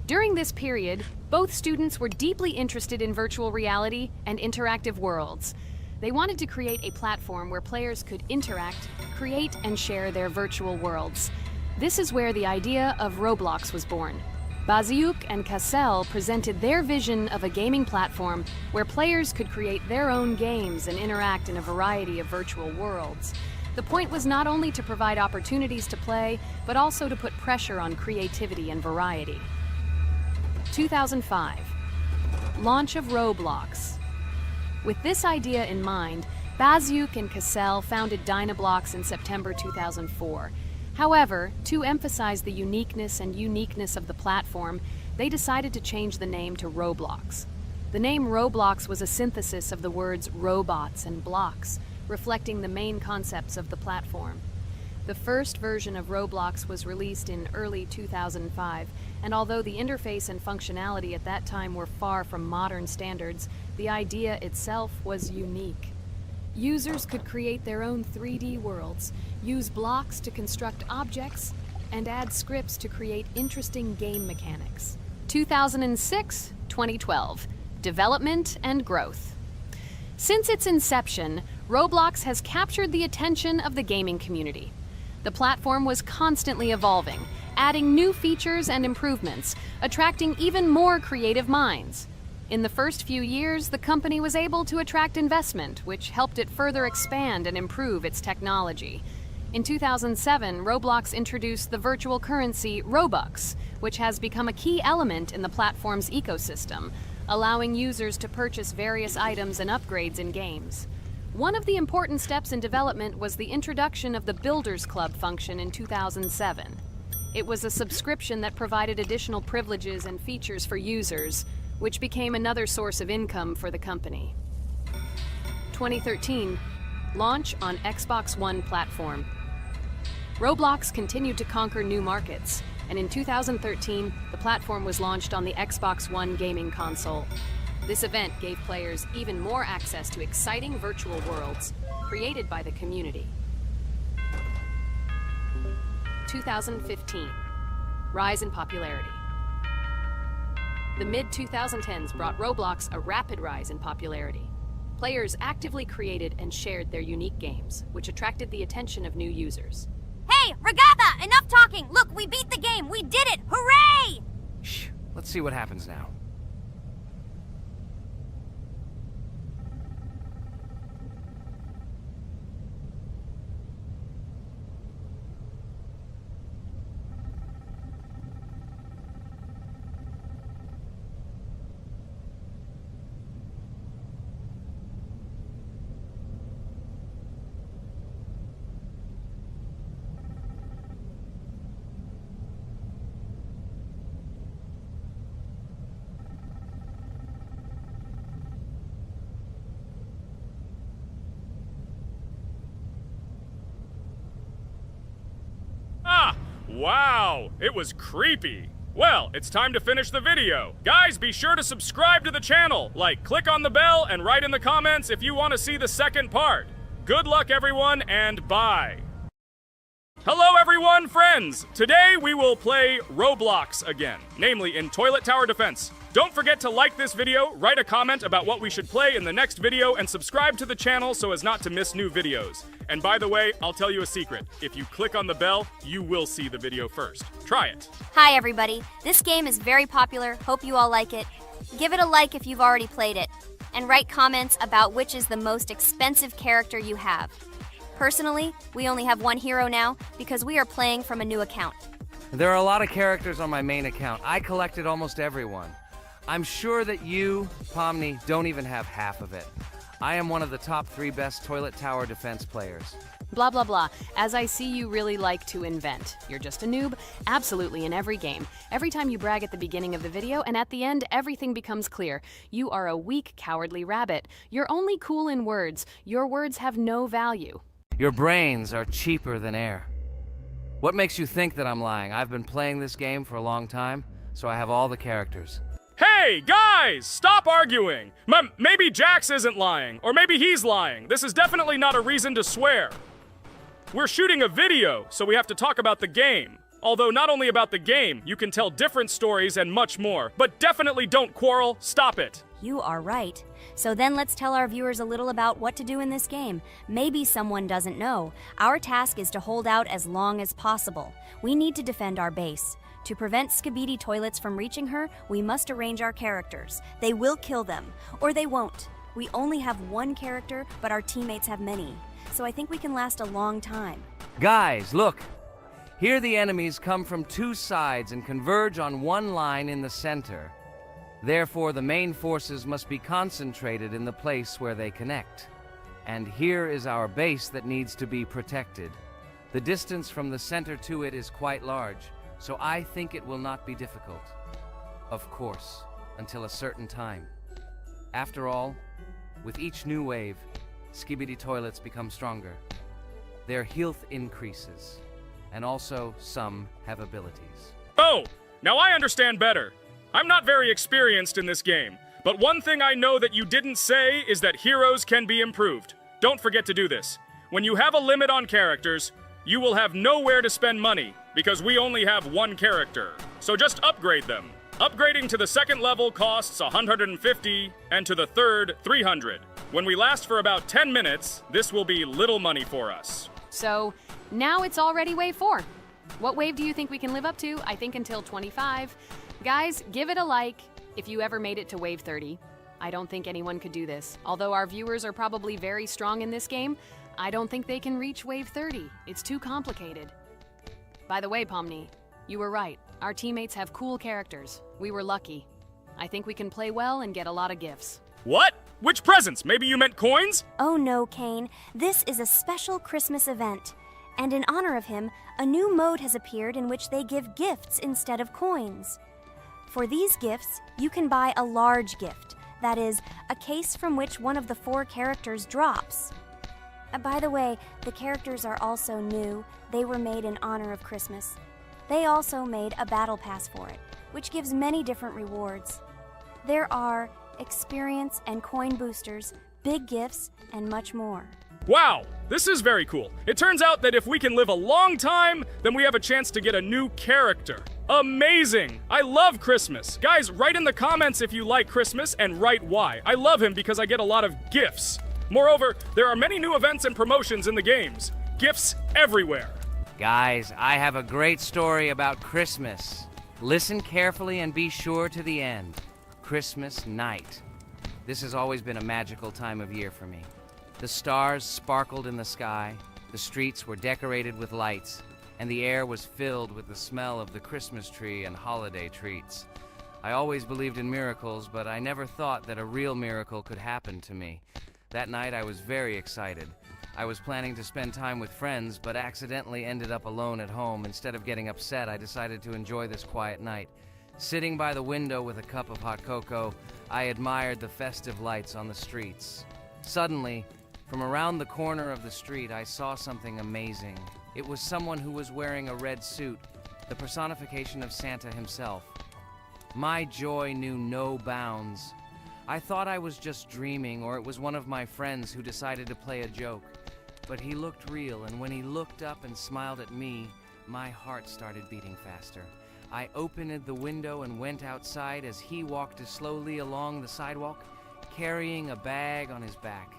During this period, both students were deeply interested in virtual reality and interactive worlds. They wanted to create a platform where players could interact, create, and share their virtual worlds. This is where the idea of Roblox was born. Baziuk and Cassell presented their vision of a gaming platform where players could create their own games and interact in a variety of virtual worlds. The point was not only to provide opportunities to play, but also to put pressure on creativity and variety. 2005. Launch of Roblox. With this idea in mind, Bazyuk and Cassell founded Dynablox in September 2004. However, to emphasize the uniqueness of the platform, they decided to change the name to Roblox. The name Roblox was a synthesis of the words robots and blocks, reflecting the main concepts of the platform. The first version of Roblox was released in early 2005, and although the interface and functionality at that time were far from modern standards, the idea itself was unique. Users could create their own 3D worlds, use blocks to construct objects, and add scripts to create interesting game mechanics. 2006-2012. Development and growth. Since its inception, Roblox has captured the attention of the gaming community. The platform was constantly evolving, adding new features and improvements, attracting even more creative minds. In the first few years, the company was able to attract investment, which helped it further expand and improve its technology. In 2007, Roblox introduced the virtual currency Robux, which has become a key element in the platform's ecosystem, allowing users to purchase various items and upgrades in games. One of the important steps in development was the introduction of the Builders Club function in 2007. It was a subscription that provided additional privileges and features for users, which became another source of income for the company. 2013, launch on Xbox One platform. Roblox continued to conquer new markets, and in 2013, the platform was launched on the Xbox One gaming console. This event gave players even more access to exciting virtual worlds created by the community. 2015, rise in popularity. The mid-2010s brought Roblox a rapid rise in popularity. Players actively created and shared their unique games, which attracted the attention of new users. Hey, Regatha, enough talking! Look, we beat the game! We did it! Hooray! Shh, let's see what happens now. Wow, it was creepy. Well, it's time to finish the video. Guys, be sure to subscribe to the channel, click on the bell, and write in the comments if you want to see the second part. Good luck, everyone, and bye. Hello, everyone, friends. Today we will play Roblox again, namely in Toilet Tower Defense. Don't forget to like this video, write a comment about what we should play in the next video, and subscribe to the channel so as not to miss new videos. And by the way, I'll tell you a secret. If you click on the bell, you will see the video first. Try it. Hi, everybody. This game is very popular. Hope you all like it. Give it a like if you've already played it. And write comments about which is the most expensive character you have. Personally, we only have one hero now because we are playing from a new account. There are a lot of characters on my main account. I collected almost everyone. I'm sure that you, Pomni, don't even have half of it. I am one of the top 3 best Toilet Tower Defense players. Blah, blah, blah. As I see you really like to invent. You're just a noob? Absolutely, in every game. Every time you brag at the beginning of the video, and at the end, everything becomes clear. You are a weak, cowardly rabbit. You're only cool in words. Your words have no value. Your brains are cheaper than air. What makes you think that I'm lying? I've been playing this game for a long time, so I have all the characters. Hey, guys! Stop arguing! Maybe Jax isn't lying, or maybe he's lying. This is definitely not a reason to swear. We're shooting a video, so we have to talk about the game. Although not only about the game, you can tell different stories and much more. But definitely don't quarrel. Stop it. You are right. So then let's tell our viewers a little about what to do in this game. Maybe someone doesn't know. Our task is to hold out as long as possible. We need to defend our base. To prevent Skibidi Toilets from reaching her, we must arrange our characters. They will kill them, or they won't. We only have one character, but our teammates have many. so I think we can last a long time. Guys, look! Here the enemies come from two sides and converge on one line in the center. Therefore, the main forces must be concentrated in the place where they connect. And here is our base that needs to be protected. The distance from the center to it is quite large, so I think it will not be difficult. Of course, until a certain time. After all, with each new wave, skibidi toilets become stronger. Their health increases, and also some have abilities. Oh, now I understand better. I'm not very experienced in this game, but one thing I know that you didn't say is that heroes can be improved. Don't forget to do this. When you have a limit on characters, you will have nowhere to spend money, because we only have one character. So just upgrade them. Upgrading to the second level costs 150, and to the third, 300. When we last for about 10 minutes, this will be little money for us. So, now it's already wave 4. What wave do you think we can live up to? I think until 25. Guys, give it a like if you ever made it to wave 30. I don't think anyone could do this. Although our viewers are probably very strong in this game, I don't think they can reach wave 30. It's too complicated. By the way, Pomni, you were right. Our teammates have cool characters. We were lucky. I think we can play well and get a lot of gifts. What? Which presents? Maybe you meant coins? Oh no, Kane. This is a special Christmas event. And in honor of him, a new mode has appeared in which they give gifts instead of coins. For these gifts, you can buy a large gift. That is, a case from which one of the 4 characters drops. By the way, the characters are also new. They were made in honor of Christmas. They also made a battle pass for it, which gives many different rewards. There are experience and coin boosters, big gifts, and much more. Wow, this is very cool. It turns out that if we can live a long time, then we have a chance to get a new character. Amazing! I love Christmas. Guys, write in the comments if you like Christmas and write why. I love him because I get a lot of gifts. Moreover, there are many new events and promotions in the games. Gifts everywhere. Guys, I have a great story about Christmas. Listen carefully and be sure to the end. Christmas night. This has always been a magical time of year for me. The stars sparkled in the sky, the streets were decorated with lights, and the air was filled with the smell of the Christmas tree and holiday treats. I always believed in miracles, but I never thought that a real miracle could happen to me. That night I was very excited. I was planning to spend time with friends, but accidentally ended up alone at home. Instead of getting upset, I decided to enjoy this quiet night. Sitting by the window with a cup of hot cocoa, I admired the festive lights on the streets. Suddenly, from around the corner of the street, I saw something amazing. It was someone who was wearing a red suit, the personification of Santa himself. My joy knew no bounds. I thought I was just dreaming, or it was one of my friends who decided to play a joke. But he looked real, and when he looked up and smiled at me, my heart started beating faster. I opened the window and went outside as he walked slowly along the sidewalk, carrying a bag on his back,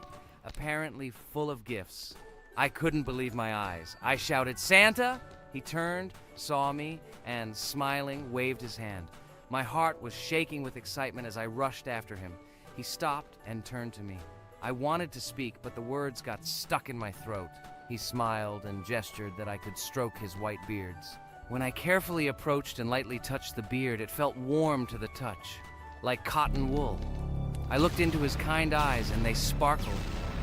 apparently full of gifts. I couldn't believe my eyes. I shouted, "Santa!" He turned, saw me, and smiling, waved his hand. My heart was shaking with excitement as I rushed after him. He stopped and turned to me. I wanted to speak, but the words got stuck in my throat. He smiled and gestured that I could stroke his white beards. When I carefully approached and lightly touched the beard, it felt warm to the touch, like cotton wool. I looked into his kind eyes, and they sparkled,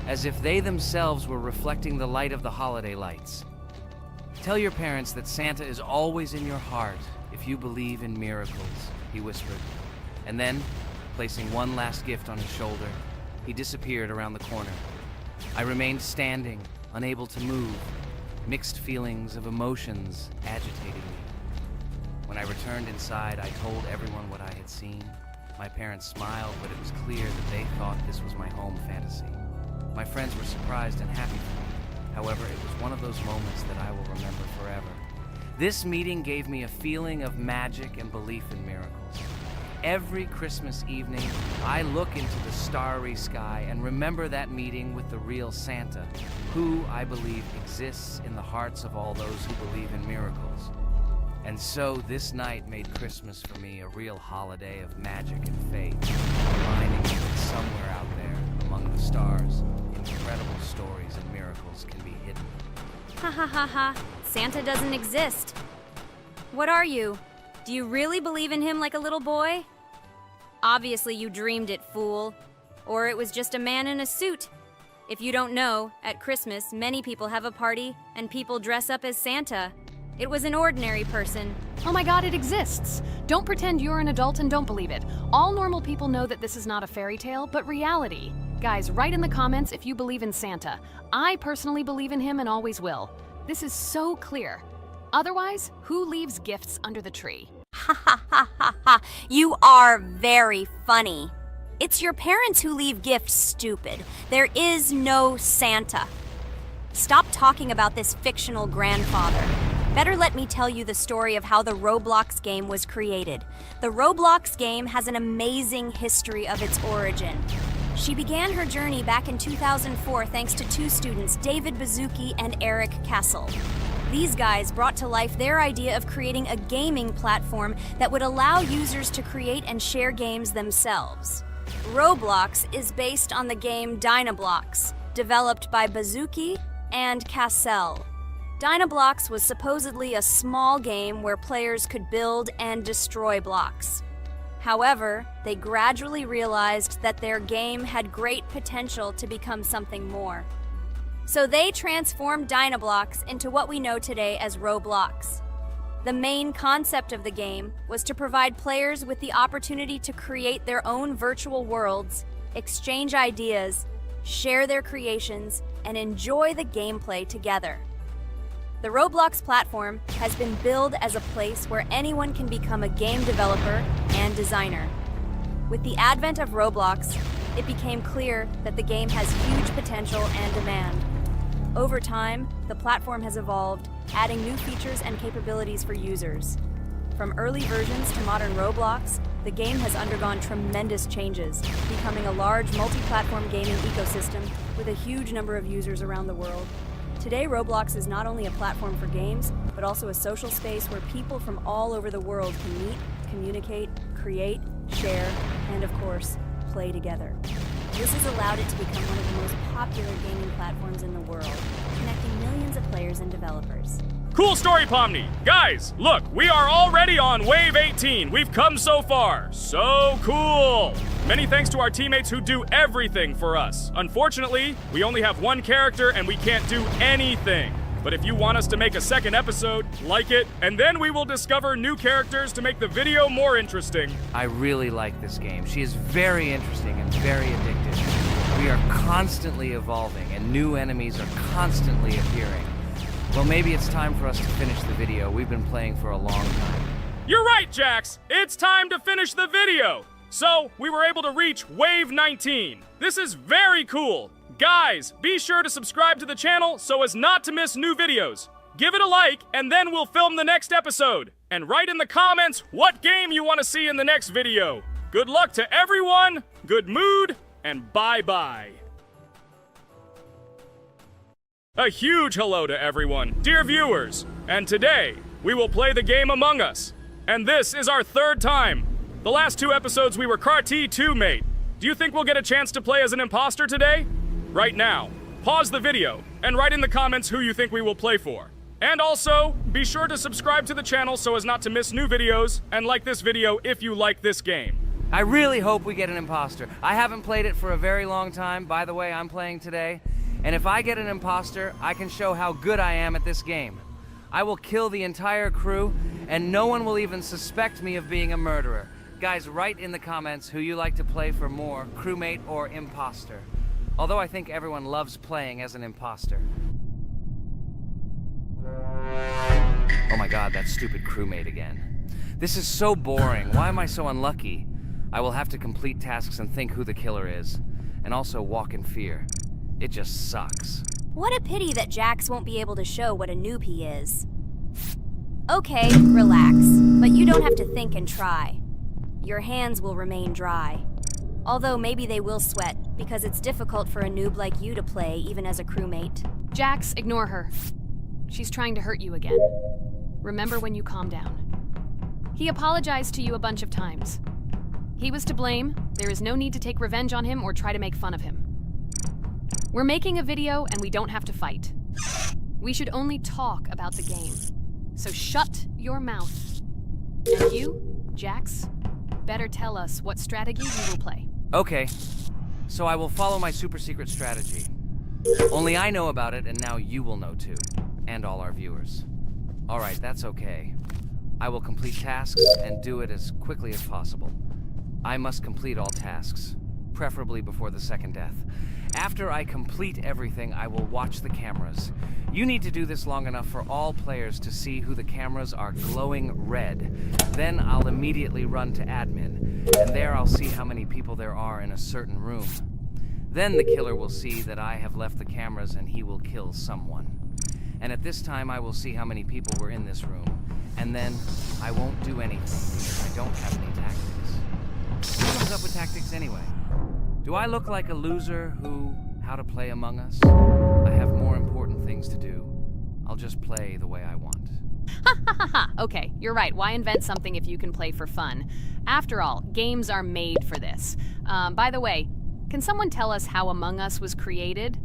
as if they themselves were reflecting the light of the holiday lights. Tell your parents that Santa is always in your heart if you believe in miracles, he whispered. And then, placing one last gift on his shoulder, he disappeared around the corner. I remained standing, unable to move. Mixed feelings of emotions agitating me. When I returned inside, I told everyone what I had seen. My parents smiled, but it was clear that they thought this was my home fantasy. My friends were surprised and happy for me. However, it was one of those moments that I will remember forever. This meeting gave me a feeling of magic and belief in miracles. Every Christmas evening, I look into the starry sky and remember that meeting with the real Santa, who, I believe, exists in the hearts of all those who believe in miracles. And so this night made Christmas for me a real holiday of magic and faith, reminding me that somewhere out there, among the stars, in incredible stories and miracles can be hidden. Ha ha ha ha. Santa doesn't exist. What are you? Do you really believe in him like a little boy? Obviously you dreamed it, fool. Or it was just a man in a suit. If you don't know, at Christmas, many people have a party and people dress up as Santa. It was an ordinary person. Oh my god, it exists! Don't pretend you're an adult and don't believe it. All normal people know that this is not a fairy tale, but reality. Guys, write in the comments if you believe in Santa. I personally believe in him and always will. This is so clear. Otherwise, who leaves gifts under the tree? Ha ha ha ha ha. You are very funny. It's your parents who leave gifts, stupid. There is no Santa. Stop talking about this fictional grandfather. Better let me tell you the story of how the Roblox game was created. The Roblox game has an amazing history of its origin. She began her journey back in 2004 thanks to two students, David Bazuki and Eric Kessel. These guys brought to life their idea of creating a gaming platform that would allow users to create and share games themselves. Roblox is based on the game Dynablox, developed by Bazuki and Cassell. Dynablox was supposedly a small game where players could build and destroy blocks. However, they gradually realized that their game had great potential to become something more. So they transformed Dynablox into what we know today as Roblox. The main concept of the game was to provide players with the opportunity to create their own virtual worlds, exchange ideas, share their creations, and enjoy the gameplay together. The Roblox platform has been billed as a place where anyone can become a game developer and designer. With the advent of Roblox, it became clear that the game has huge potential and demand. Over time, the platform has evolved, adding new features and capabilities for users. From early versions to modern Roblox, the game has undergone tremendous changes, becoming a large multi-platform gaming ecosystem with a huge number of users around the world. Today, Roblox is not only a platform for games, but also a social space where people from all over the world can meet, communicate, create, share, and of course, play together. This has allowed it to become one of the most popular gaming platforms in the world, connecting millions of players and developers. Cool story, Pomni. Guys, look, we are already on Wave 18. We've come so far. So cool. Many thanks to our teammates who do everything for us. Unfortunately, we only have one character and we can't do anything. But if you want us to make a second episode, like it, and then we will discover new characters to make the video more interesting. I really like this game. She is very interesting and very addictive. We are constantly evolving and new enemies are constantly appearing. Well, maybe it's time for us to finish the video. We've been playing for a long time. You're right, Jax. It's time to finish the video. So, we were able to reach Wave 19. This is very cool. Guys, be sure to subscribe to the channel so as not to miss new videos. Give it a like, and then we'll film the next episode. And write in the comments what game you want to see in the next video. Good luck to everyone, good mood, and bye-bye. A huge hello to everyone, dear viewers. And today, we will play the game Among Us. And this is our third time. The last two episodes we were Carti 2 mate. Do you think we'll get a chance to play as an imposter today? Right now, pause the video and write in the comments who you think we will play for. And also, be sure to subscribe to the channel so as not to miss new videos, and like this video if you like this game. I really hope we get an imposter. I haven't played it for a very long time. By the way, I'm playing today. And if I get an imposter, I can show how good I am at this game. I will kill the entire crew, and no one will even suspect me of being a murderer. Guys, write in the comments who you like to play for more, crewmate or imposter. Although I think everyone loves playing as an imposter. Oh my god, that stupid crewmate again. This is so boring. Why am I so unlucky? I will have to complete tasks and think who the killer is. And also walk in fear. It just sucks. What a pity that Jax won't be able to show what a noob he is. Okay, relax. But you don't have to think and try. Your hands will remain dry. Although maybe they will sweat, because it's difficult for a noob like you to play, even as a crewmate. Jax, ignore her. She's trying to hurt you again. Remember when you calm down. He apologized to you a bunch of times. He was to blame. There is no need to take revenge on him or try to make fun of him. We're making a video and we don't have to fight. We should only talk about the game. So shut your mouth. And you, Jax, better tell us what strategy you will play. Okay, so I will follow my super secret strategy. Only I know about it, and now you will know too. And all our viewers. Alright, that's okay. I will complete tasks and do it as quickly as possible. I must complete all tasks, preferably before the second death. After I complete everything, I will watch the cameras. You need to do this long enough for all players to see who the cameras are glowing red. Then I'll immediately run to admin, and there I'll see how many people there are in a certain room. Then the killer will see that I have left the cameras and he will kill someone. And at this time I will see how many people were in this room. And then I won't do anything because I don't have any tactics. Who comes up with tactics anyway? Do I look like a loser who, how to play Among Us? I have more important things to do. I'll just play the way I want. Ha ha ha ha! Okay, you're right. Why invent something if you can play for fun? After all, games are made for this. By the way, can someone tell us how Among Us was created?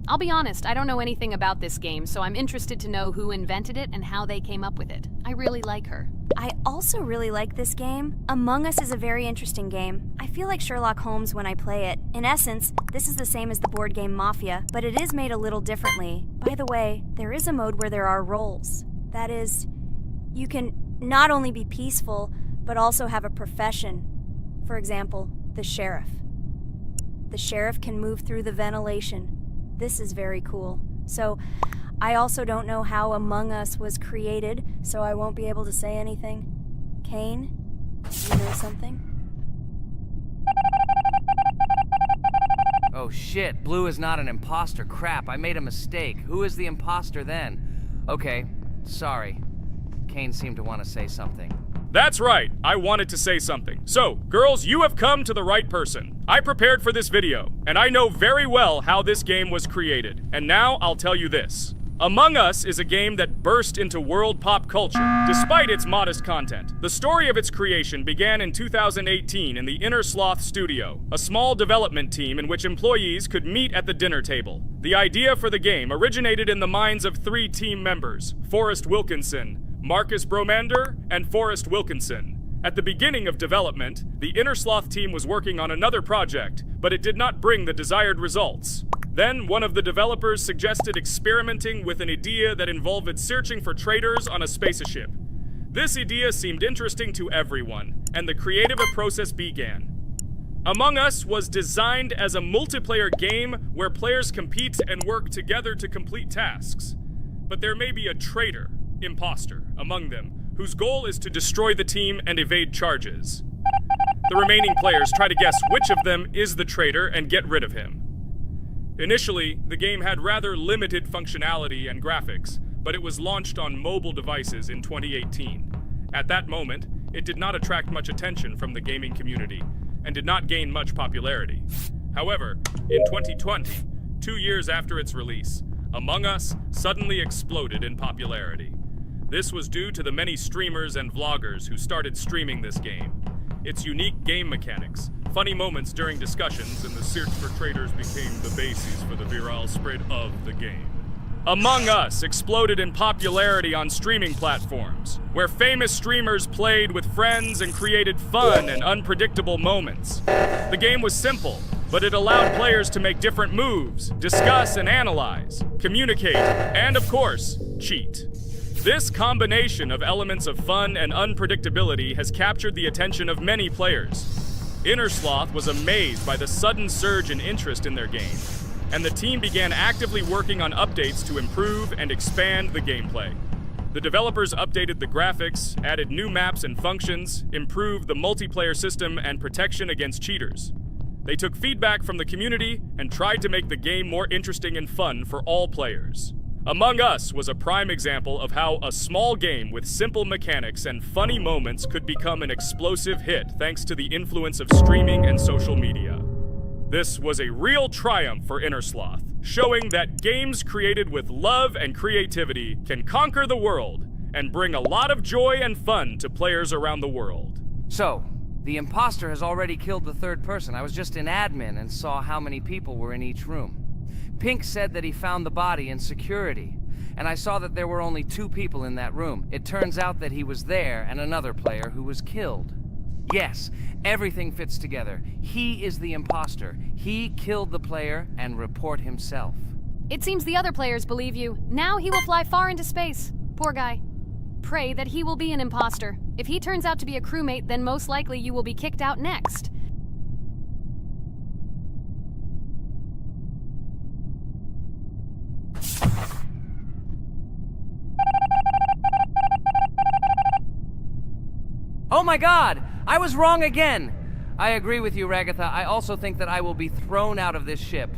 I'll be honest, I don't know anything about this game, so I'm interested to know who invented it and how they came up with it. I really like her. I also really like this game. Among Us is a very interesting game. I feel like Sherlock Holmes when I play it. In essence, this is the same as the board game Mafia, but it is made a little differently. By the way, there is a mode where there are roles. That is, you can not only be peaceful, but also have a profession. For example, the sheriff. The sheriff can move through the ventilation. This is very cool. So, I also don't know how Among Us was created, so I won't be able to say anything. Kane, you know something? Oh shit, Blue is not an imposter. Crap, I made a mistake. Who is the imposter then? Okay, sorry. Kane seemed to want to say something. That's right, I wanted to say something. So, girls, you have come to the right person. I prepared for this video, and I know very well how this game was created. And now I'll tell you this. Among Us is a game that burst into world pop culture, despite its modest content. The story of its creation began in 2018 in the Inner Sloth Studio, a small development team in which employees could meet at the dinner table. The idea for the game originated in the minds of 3 team members, Forrest Wilkinson, Marcus Bromander, and Forrest Wilkinson. At the beginning of development, the Inner Sloth team was working on another project, but it did not bring the desired results. Then, one of the developers suggested experimenting with an idea that involved searching for traitors on a spaceship. This idea seemed interesting to everyone, and the creative process began. Among Us was designed as a multiplayer game where players compete and work together to complete tasks. But there may be a traitor, imposter, among them, whose goal is to destroy the team and evade charges. The remaining players try to guess which of them is the traitor and get rid of him. Initially, the game had rather limited functionality and graphics, but it was launched on mobile devices in 2018. At that moment, it did not attract much attention from the gaming community, and did not gain much popularity. However, in 2020, 2 years after its release, Among Us suddenly exploded in popularity. This was due to the many streamers and vloggers who started streaming this game. Its unique game mechanics, funny moments during discussions, and the search for traitors became the basis for the viral spread of the game. Among Us exploded in popularity on streaming platforms, where famous streamers played with friends and created fun and unpredictable moments. The game was simple, but it allowed players to make different moves, discuss and analyze, communicate, and of course, cheat. This combination of elements of fun and unpredictability has captured the attention of many players. Inner Sloth was amazed by the sudden surge in interest in their game, and the team began actively working on updates to improve and expand the gameplay. The developers updated the graphics, added new maps and functions, improved the multiplayer system and protection against cheaters. They took feedback from the community and tried to make the game more interesting and fun for all players. Among Us was a prime example of how a small game with simple mechanics and funny moments could become an explosive hit thanks to the influence of streaming and social media. This was a real triumph for Inner Sloth, showing that games created with love and creativity can conquer the world and bring a lot of joy and fun to players around the world. So, the imposter has already killed the third person. I was just in admin and saw how many people were in each room. Pink said that he found the body in security, and I saw that there were only 2 people in that room. It turns out that he was there and another player who was killed. Yes, everything fits together. He is the imposter. He killed the player and report himself. It seems the other players believe you. Now he will fly far into space. Poor guy. Pray that he will be an imposter. If he turns out to be a crewmate, then most likely you will be kicked out next. Oh my god! I was wrong again! I agree with you, Ragatha. I also think that I will be thrown out of this ship.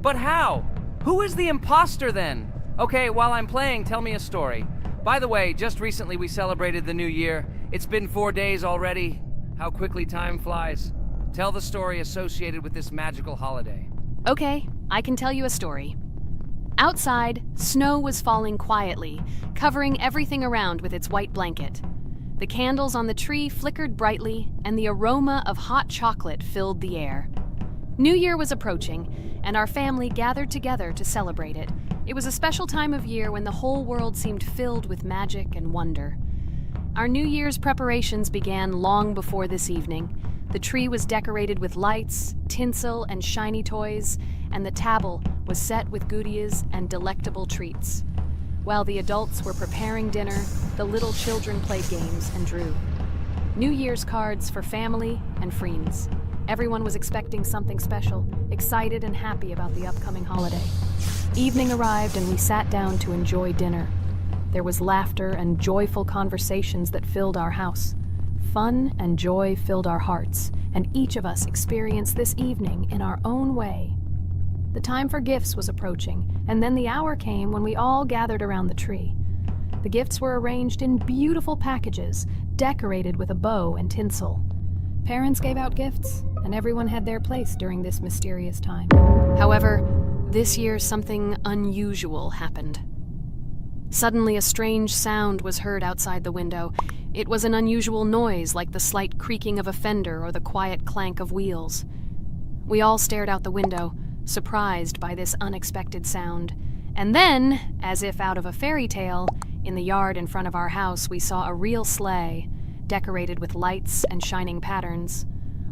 But how? Who is the imposter then? Okay, while I'm playing, tell me a story. By the way, just recently we celebrated the new year. It's been 4 days already. How quickly time flies. Tell the story associated with this magical holiday. Okay, I can tell you a story. Outside, snow was falling quietly, covering everything around with its white blanket. The candles on the tree flickered brightly, and the aroma of hot chocolate filled the air. New Year was approaching, and our family gathered together to celebrate it. It was a special time of year when the whole world seemed filled with magic and wonder. Our New Year's preparations began long before this evening. The tree was decorated with lights, tinsel, and shiny toys, and the table was set with goodies and delectable treats. While the adults were preparing dinner, the little children played games and drew. New Year's cards for family and friends. Everyone was expecting something special, excited and happy about the upcoming holiday. Evening arrived and we sat down to enjoy dinner. There was laughter and joyful conversations that filled our house. Fun and joy filled our hearts, and each of us experienced this evening in our own way. The time for gifts was approaching, and then the hour came when we all gathered around the tree. The gifts were arranged in beautiful packages, decorated with a bow and tinsel. Parents gave out gifts, and everyone had their place during this mysterious time. However, this year something unusual happened. Suddenly a strange sound was heard outside the window. It was an unusual noise, like the slight creaking of a fender or the quiet clank of wheels. We all stared out the window, surprised by this unexpected sound. And then, as if out of a fairy tale, in the yard in front of our house we saw a real sleigh, decorated with lights and shining patterns.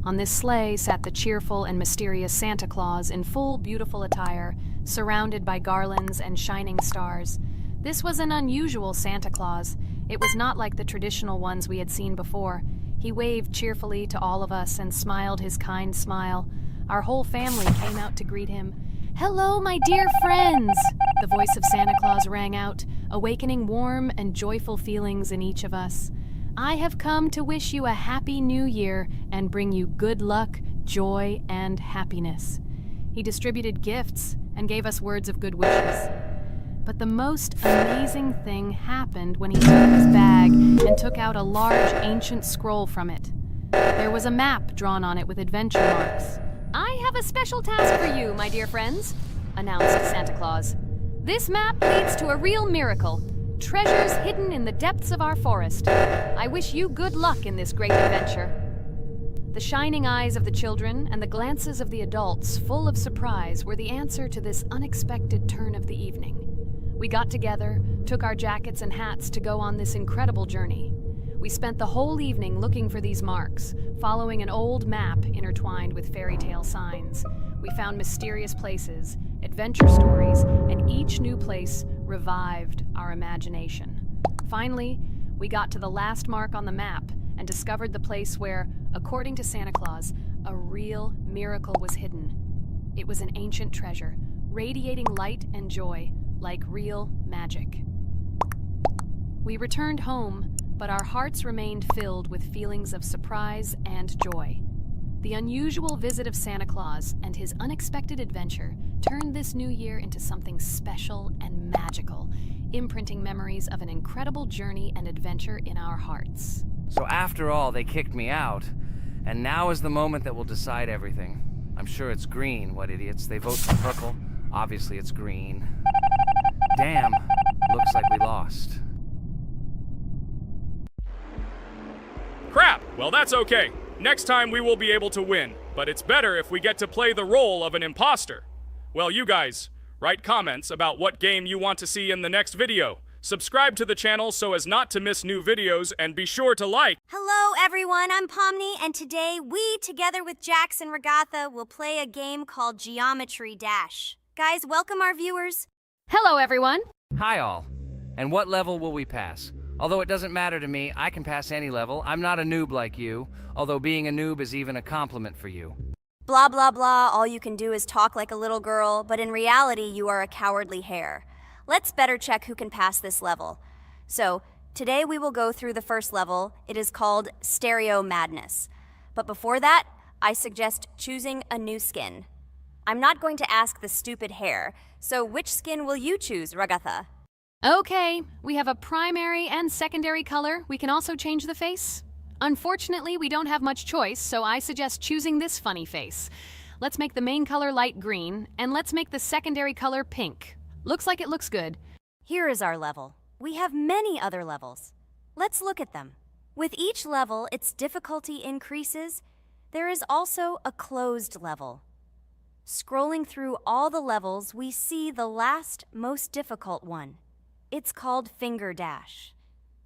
On this sleigh sat the cheerful and mysterious Santa Claus in full beautiful attire, surrounded by garlands and shining stars. This was an unusual Santa Claus. It was not like the traditional ones we had seen before. He waved cheerfully to all of us and smiled his kind smile. Our whole family came out to greet him. "Hello, my dear friends!" The voice of Santa Claus rang out, awakening warm and joyful feelings in each of us. "I have come to wish you a happy new year and bring you good luck, joy, and happiness." He distributed gifts and gave us words of good wishes. But the most amazing thing happened when he took his bag and took out a large ancient scroll from it. There was a map drawn on it with adventure marks. "I have a special task for you, my dear friends," announced Santa Claus. "This map leads to a real miracle. Treasures hidden in the depths of our forest. I wish you good luck in this great adventure." The shining eyes of the children and the glances of the adults, full of surprise, were the answer to this unexpected turn of the evening. We got together, took our jackets and hats to go on this incredible journey. We spent the whole evening looking for these marks, following an old map intertwined with fairy tale signs. We found mysterious places, adventure stories, and each new place revived our imagination. Finally, we got to the last mark on the map and discovered the place where, according to Santa Claus, a real miracle was hidden. It was an ancient treasure, radiating light and joy, like real magic. We returned home, but our hearts remained filled with feelings of surprise and joy. The unusual visit of Santa Claus and his unexpected adventure turned this new year into something special and magical, imprinting memories of an incredible journey and adventure in our hearts. So after all, they kicked me out, and now is the moment that will decide everything. I'm sure it's green, what idiots. They vote for purple. Obviously it's green. Damn, looks like we lost. Crap! Well, that's okay. Next time we will be able to win, but it's better if we get to play the role of an imposter. Well, you guys, Write comments about what game you want to see in the next video. Subscribe to the channel so as not to miss new videos, and be sure to like. Hello, everyone. I'm Pomni, and today we, together with Jax and Regatha, will play a game called Geometry Dash. Guys, welcome our viewers. Hello, everyone. Hi, all. And what level will we pass? Although it doesn't matter to me, I can pass any level. I'm not a noob like you, although being a noob is even a compliment for you. Blah, blah, blah. All you can do is talk like a little girl, but in reality, you are a cowardly hare. Let's better check who can pass this level. So, today we will go through the first level. It is called Stereo Madness. But before that, I suggest choosing a new skin. I'm not going to ask the stupid hare, so which skin will you choose, Regatha? Okay, we have a primary and secondary color. We can also change the face. Unfortunately, we don't have much choice, so I suggest choosing this funny face. Let's make the main color light green, and let's make the secondary color pink. Looks like it looks good. Here is our level. We have many other levels. Let's look at them. With each level, its difficulty increases. There is also a closed level. Scrolling through all the levels, we see the last, most difficult one. It's called Finger Dash.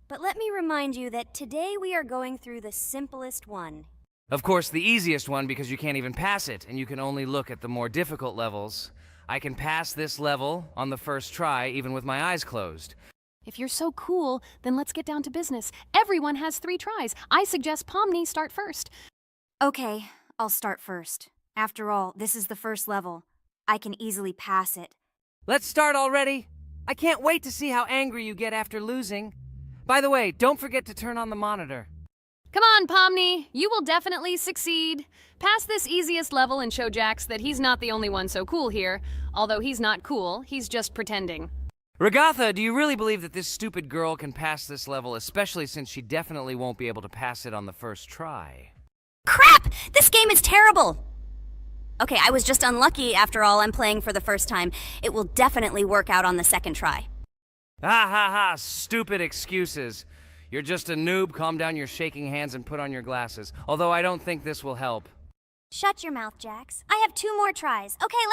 But let me remind you that today we are going through the simplest one. Of course, the easiest one because you can't even pass it, and you can only look at the more difficult levels. I can pass this level on the first try, even with my eyes closed. If you're so cool, then let's get down to business. Everyone has 3 tries. I suggest Pomni start first. Okay, I'll start first. After all, this is the first level. I can easily pass it. Let's start already! I can't wait to see how angry you get after losing. By the way, don't forget to turn on the monitor. Come on, Pomni. You will definitely succeed. Pass this easiest level and show Jax that he's not the only one so cool here. Although he's not cool, he's just pretending. Regatha, do you really believe that this stupid girl can pass this level, especially since she definitely won't be able to pass it on the first try? Crap! This game is terrible! Okay, I was just unlucky. After all, I'm playing for the first time. It will definitely work out on the second try. Ha ha ha, stupid excuses. You're just a noob, calm down your shaking hands and put on your glasses. Although I don't think this will help. Shut your mouth, Jax. I have 2 more tries. Okay, let's...